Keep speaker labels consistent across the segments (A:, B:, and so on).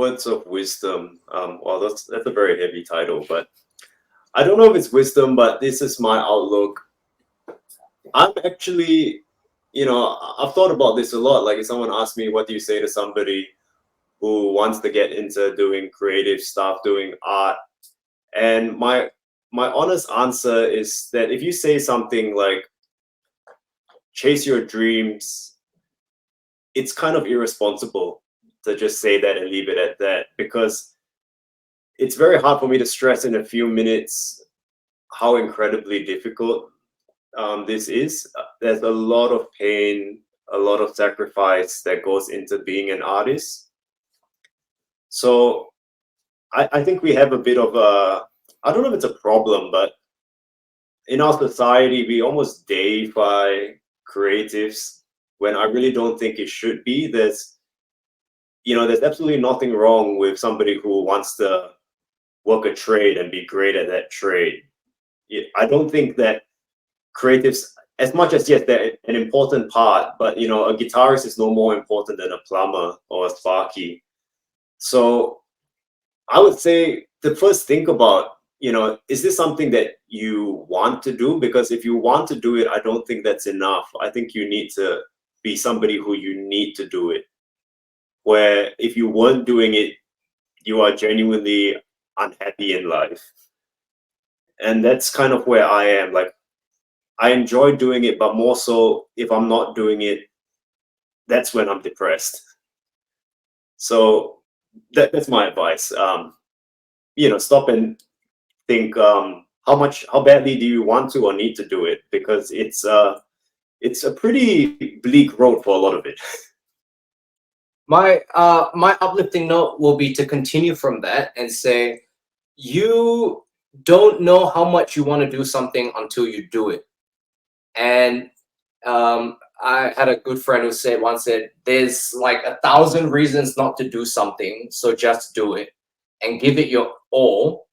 A: words of wisdom. Well, that's a very heavy title, but I don't know if it's wisdom, but this is my outlook. I'm actually, I've thought about this a lot. Like if someone asks me, what do you say to somebody who wants to get into doing creative stuff, doing art? And my honest answer is that if you say something like chase your dreams, it's kind of irresponsible to just say that and leave it at that, because it's very hard for me to stress in a few minutes how incredibly difficult this is. There's a lot of pain, a lot of sacrifice that goes into being an artist. So I think we have a bit of a, I don't know if it's a problem, but in our society, we almost deify creatives when I really don't think it should be. There's absolutely nothing wrong with somebody who wants to work a trade and be great at that trade. I don't think that creatives, as much as yes, they're an important part, but a guitarist is no more important than a plumber or a sparky. So I would say to first think about, is this something that you want to do? Because if you want to do it, I don't think that's enough. I think you need to be somebody who you need to do it. Where if you weren't doing it, you are genuinely unhappy in life. And that's kind of where I am. Like, I enjoy doing it, but more so if I'm not doing it, that's when I'm depressed. So that's my advice. Stop and think, how badly do you want to or need to do it? Because it's a pretty bleak road for a lot of it.
B: My uplifting note will be to continue from that and say, you don't know how much you want to do something until you do it. And I had a good friend who once said, there's like 1,000 reasons not to do something, so just do it and give it your all.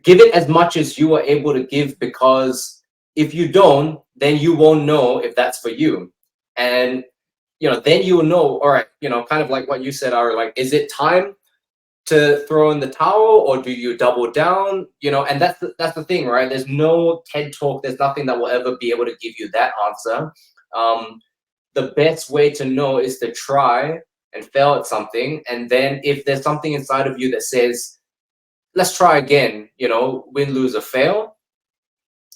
B: Give it as much as you are able to give, because if you don't, then you won't know if that's for you. And then you'll know, all right, kind of like what you said, Ari, like, is it time to throw in the towel, or do you double down? And that's the thing, right? There's no TED talk, there's nothing that will ever be able to give you that answer. The best way to know is to try and fail at something, and then if there's something inside of you that says, let's try again, win, lose, or fail,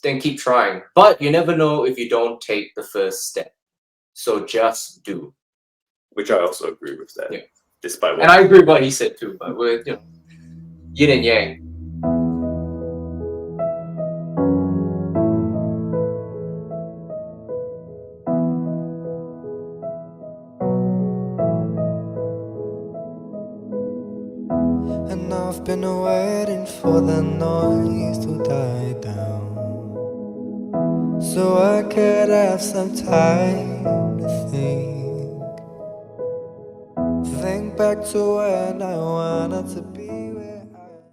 B: then keep trying. But you never know if you don't take the first step. So just do.
A: Which I also agree with that.
B: Yeah.
A: Despite what,
B: and I agree with what he said too, but we're yin and yang.
C: And I've been waiting for the noise to die down, so I could have some time to think back to when I wanted to